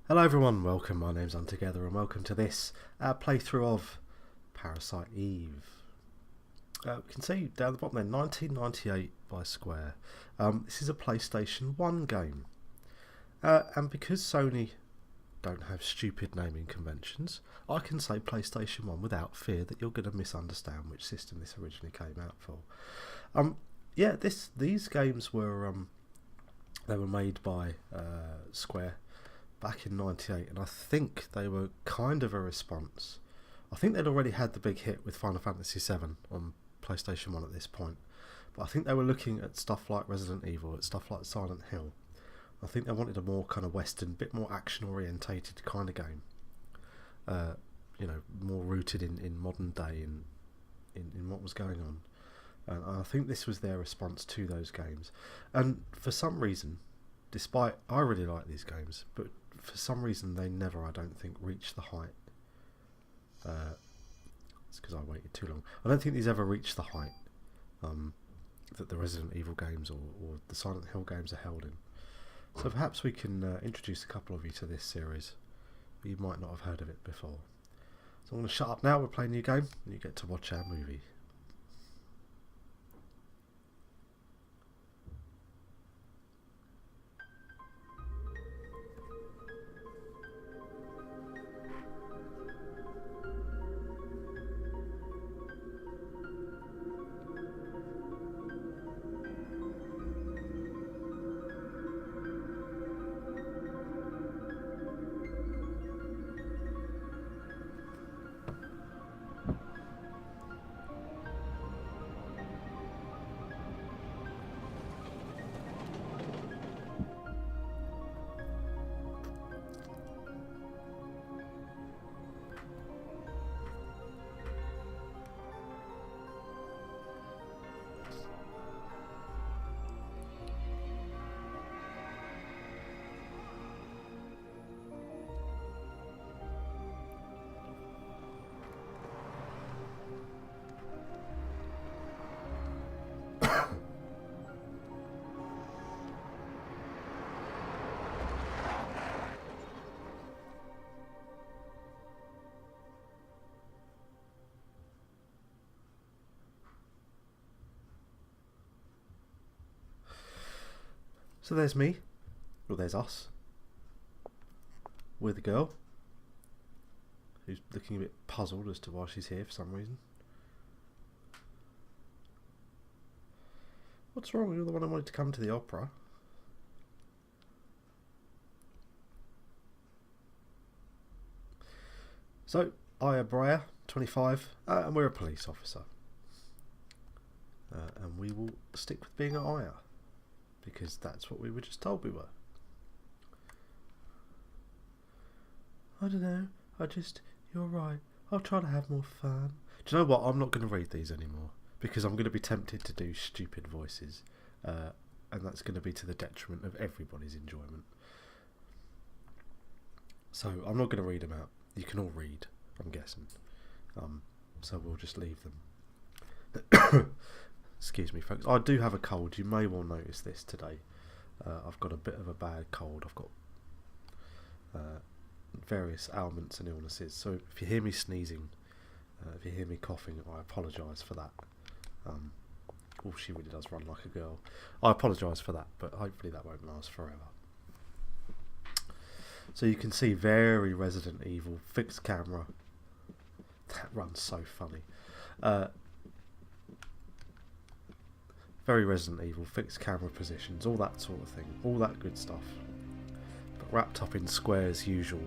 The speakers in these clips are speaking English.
Hello everyone, welcome, my name's Untogether and welcome to this playthrough of Parasite Eve. We can see down the bottom there, 1998 by Square. This is a PlayStation 1 game. And because Sony don't have stupid naming conventions, I can say PlayStation 1 without fear that you're going to misunderstand which system this originally came out for. These games were they were made by Square back in 98, and I think they were kind of a response. I think they'd already had the big hit with Final Fantasy VII on PlayStation 1 at this point, but I think they were looking at stuff like Resident Evil, at stuff like Silent Hill. I think they wanted a more kind of Western, bit more action orientated kind of game, more rooted in modern day, in what was going on. And I think this was their response to those games. And for some reason, despite I really like these games, but for some reason they never, I don't think, reached the height. It's because I waited too long. I don't think these ever reached the height that the Resident Evil games or the Silent Hill games are held in. So perhaps we can introduce a couple of you to this series. You might not have heard of it before. So I'm going to shut up now. We're playing a new game, and you get to watch our movie. So there's me, or there's us, with a girl who's looking a bit puzzled as to why she's here for some reason. What's wrong? You're the one who wanted to come to the opera. So, I am Briar, 25, and we're a police officer. And we will stick with being an Aya, because that's what we were just told we were. I don't know, you're right, I'll try to have more fun. Do you know what, I'm not going to read these anymore, because I'm going to be tempted to do stupid voices, and that's going to be to the detriment of everybody's enjoyment. So I'm not going to read them out. You can all read, I'm guessing. So we'll just leave them. Excuse me, folks. I do have a cold. You may well notice this today. I've got a bit of a bad cold. I've got various ailments and illnesses. So if you hear me sneezing, if you hear me coughing, I apologise for that. She really does run like a girl. I apologise for that, but hopefully that won't last forever. So you can see very Resident Evil, fixed camera. That runs so funny. Very Resident Evil, fixed camera positions, all that sort of thing, all that good stuff. But wrapped up in Square's usual,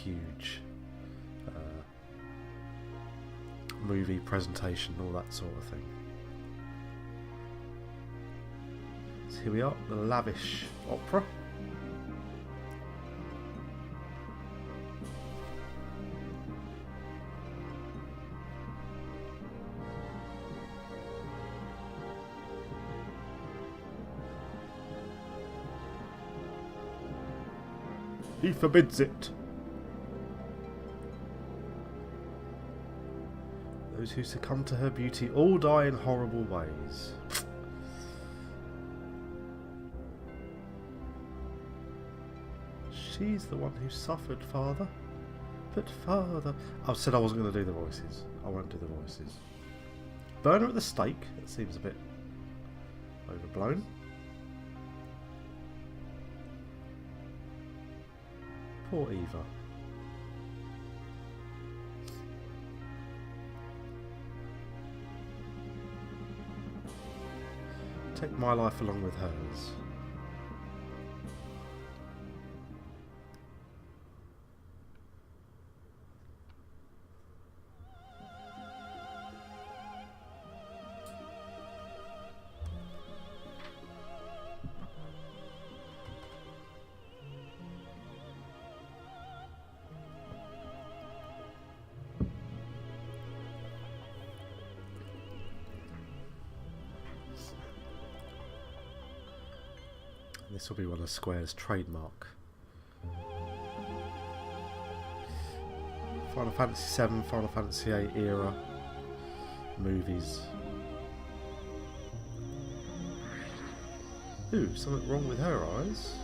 huge movie presentation, all that sort of thing. So here we are, the lavish opera. He forbids it. Those who succumb to her beauty all die in horrible ways. She's the one who suffered, Father. But Father... I said I wasn't going to do the voices. I won't do the voices. Burn her at the stake. That seems a bit overblown. Poor Eva. Take my life along with hers. This will be one of Square's trademark. Final Fantasy VII, Final Fantasy VIII era movies. Ooh, something wrong with her eyes.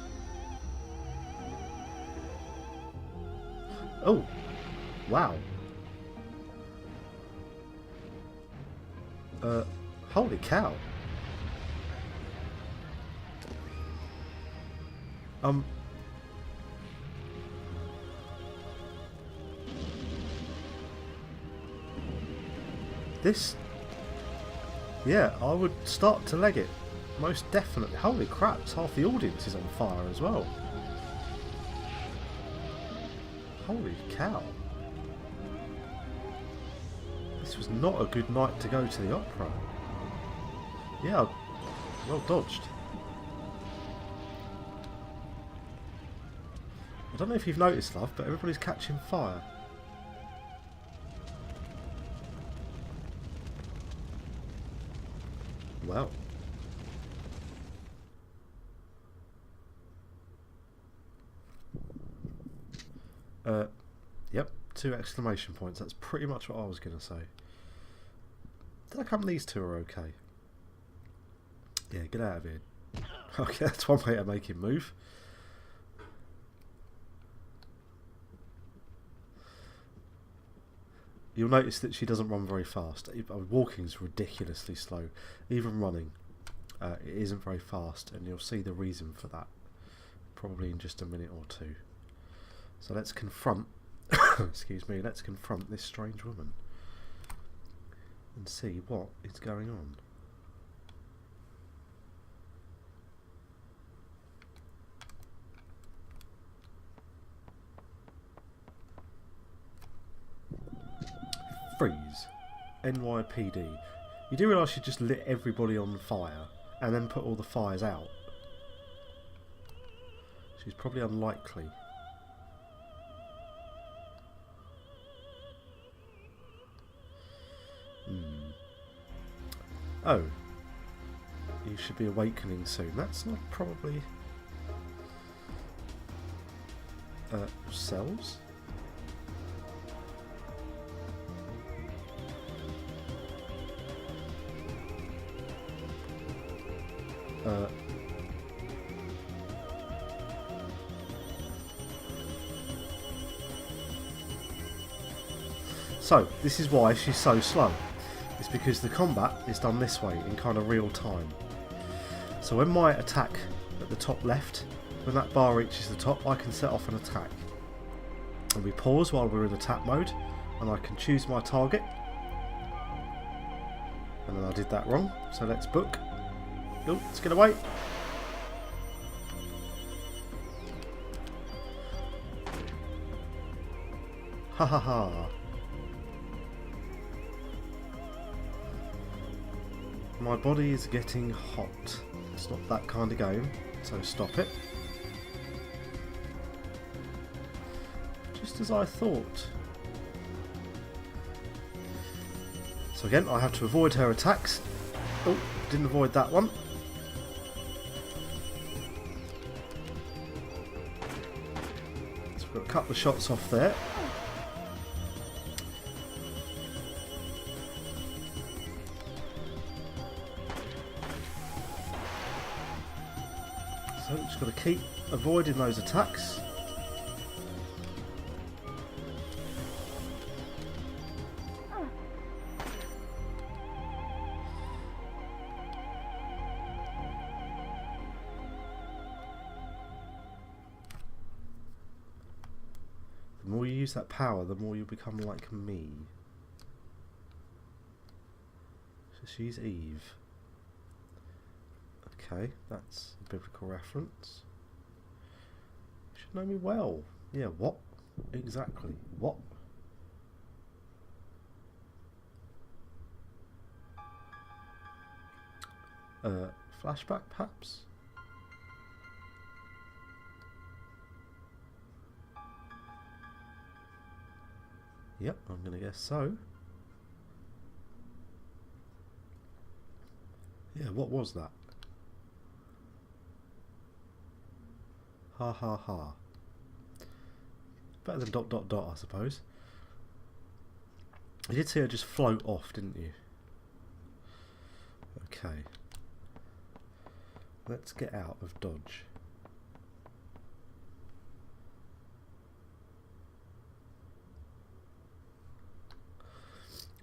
Oh, wow. Holy cow. This, yeah, I would start to leg it, most definitely. Holy crap, half the audience is on fire as well. Holy cow. This was not a good night to go to the opera. Yeah, well dodged. I don't know if you've noticed, love, but everybody's catching fire. Well. Yep, 2 exclamation points. That's pretty much what I was going to say. Did I come these two are okay? Yeah, get out of here. Okay, that's one way to make him move. You'll notice that she doesn't run very fast. Walking's ridiculously slow. Even running, it isn't very fast, and you'll see the reason for that probably in just a minute or two. So let's confront, excuse me, let's confront this strange woman and see what is going on. Freeze. NYPD. You do realise you just lit everybody on fire and then put all the fires out. She's probably unlikely. Oh. You should be awakening soon. That's not probably... cells? So, this is why she's so slow. It's because the combat is done this way, in kind of real time. So when my attack at the top left, when that bar reaches the top, I can set off an attack. And we pause while we're in attack mode, and I can choose my target. And then I did that wrong, so let's book. Oh, let's get away. Ha ha ha. My body is getting hot. It's not that kind of game, so stop it. Just as I thought. So again, I have to avoid her attacks. Oh, didn't avoid that one. So we've got a couple of shots off there. So just got to keep avoiding those attacks. The more you use that power, the more you become like me. So she's Eve. Okay, that's a biblical reference. You should know me well. Yeah, what? Exactly. What? Flashback, perhaps? Yep, I'm going to guess so. Yeah, what was that? Ha ha ha. Better than dot dot dot, I suppose. You did see her just float off, didn't you? Okay. Let's get out of dodge.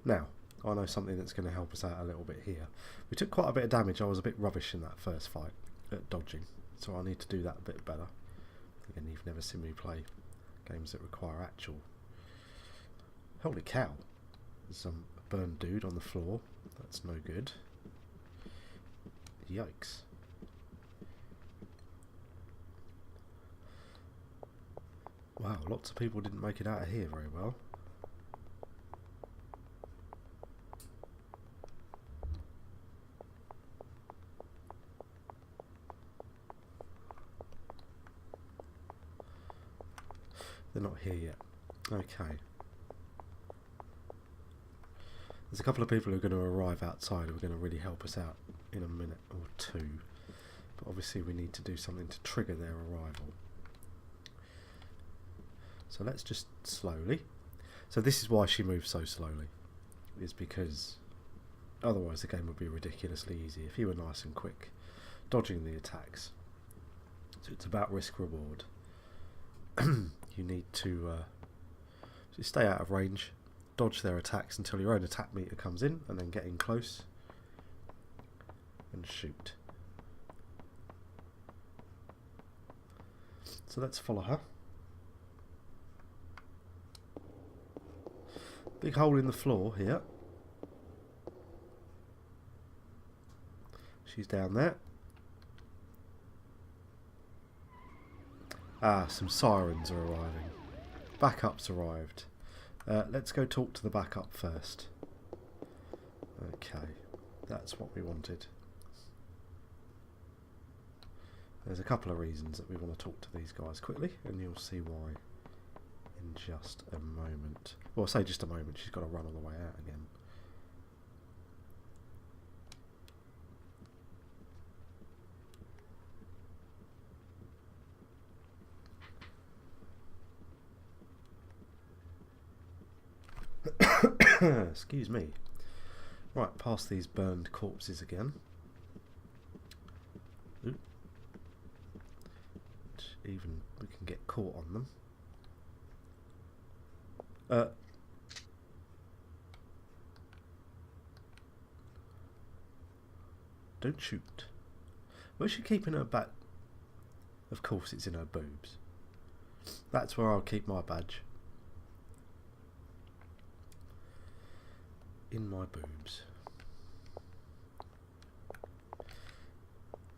Now, I know something that's going to help us out a little bit here. We took quite a bit of damage. I was a bit rubbish in that first fight at dodging, so I need to do that a bit better. Again, you've never seen me play games that require actual... Holy cow! There's some burned dude on the floor. That's no good. Yikes. Wow, lots of people didn't make it out of here very well. They're not here yet. Okay. There's a couple of people who are going to arrive outside who are going to really help us out in a minute or two. But obviously we need to do something to trigger their arrival. So let's just slowly. So this is why she moves so slowly. Is because otherwise the game would be ridiculously easy if you were nice and quick dodging the attacks. So it's about risk reward. You need to stay out of range, dodge their attacks until your own attack meter comes in, and then get in close and shoot. So let's follow her. Big hole in the floor here. She's down there. Ah, some sirens are arriving. Backup's arrived. Let's go talk to the backup first. Okay, that's what we wanted. There's a couple of reasons that we want to talk to these guys quickly, and you'll see why in just a moment. Well, I say just a moment, she's got to run on the way out again. Excuse me. Right, past these burned corpses again. Ooh. Even we can get caught on them. Don't shoot. Where's she keeping her badge? Of course it's in her boobs. That's where I'll keep my badge. In my boobs.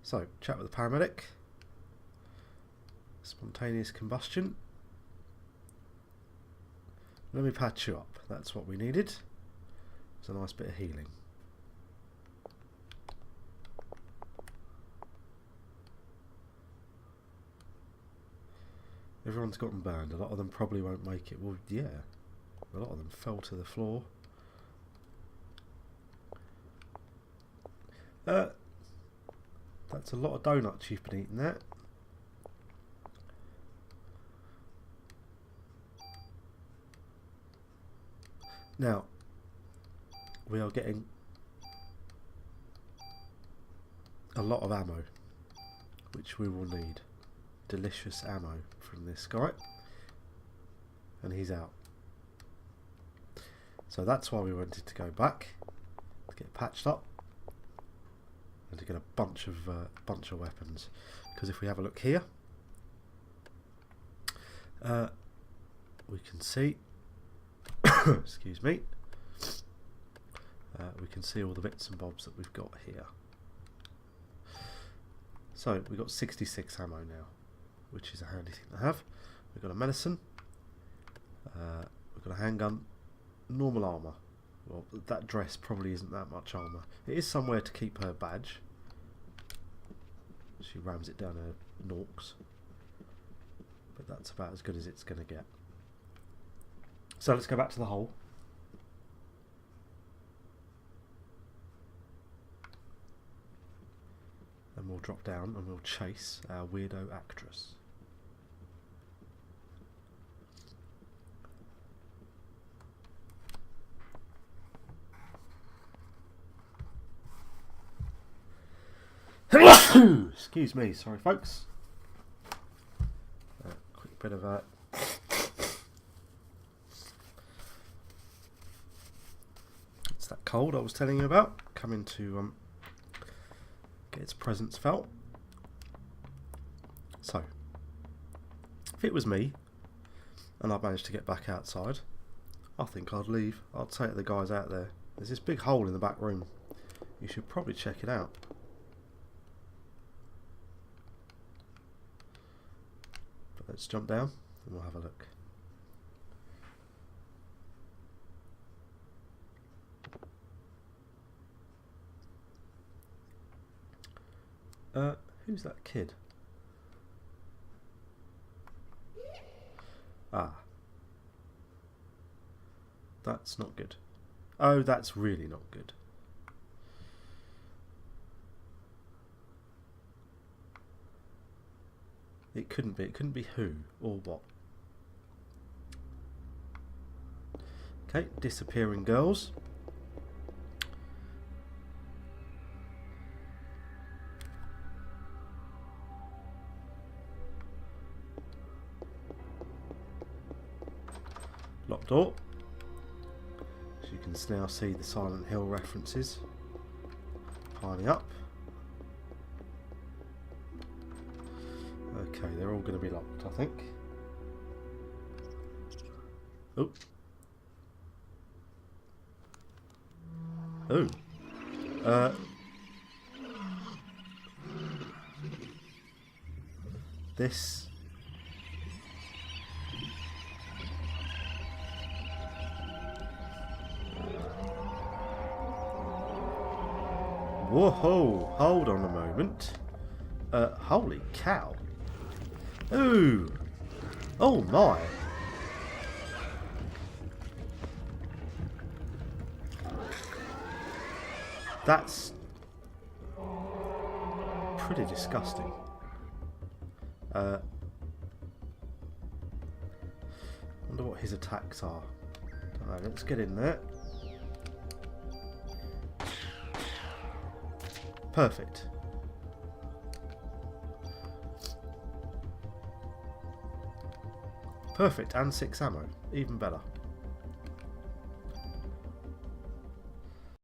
So, chat with the paramedic. Spontaneous combustion. Let me patch you up. That's what we needed. It's a nice bit of healing. Everyone's gotten burned. A lot of them probably won't make it. Well, yeah. A lot of them fell to the floor. That's a lot of donuts you've been eating there. Now, we are getting a lot of ammo, which we will need. Delicious ammo from this guy. And he's out. So that's why we wanted to go back, to get patched up. And to get a bunch of weapons, because if we have a look here, we can see excuse me, we can see all the bits and bobs that we've got here. So we've got 66 ammo now, which is a handy thing to have. We've got a medicine, we've got a handgun, normal armour. Well, that dress probably isn't that much armour. It is somewhere to keep her badge. She rams it down her norks. But that's about as good as it's going to get. So let's go back to the hole. And we'll drop down and we'll chase our weirdo actress. Excuse me, sorry folks. Quick bit of a it's that cold I was telling you about, coming to get its presence felt. So, if it was me and I managed to get back outside, I think I'd leave. I'd say to the guys out there, there's this big hole in the back room. You should probably check it out. But let's jump down and we'll have a look. Who's that kid? Ah. That's not good. Oh, that's really not good. It couldn't be. It couldn't be who or what. Okay, disappearing girls. Locked door. So you can now see the Silent Hill references piling up. Okay, they're all going to be locked, I think. Oh. Oh. This. Whoa, hold on a moment. Holy cow. Ooh. Oh my. That's pretty disgusting. Wonder what his attacks are. Alright, let's get in there. Perfect. Perfect, and 6 ammo. Even better.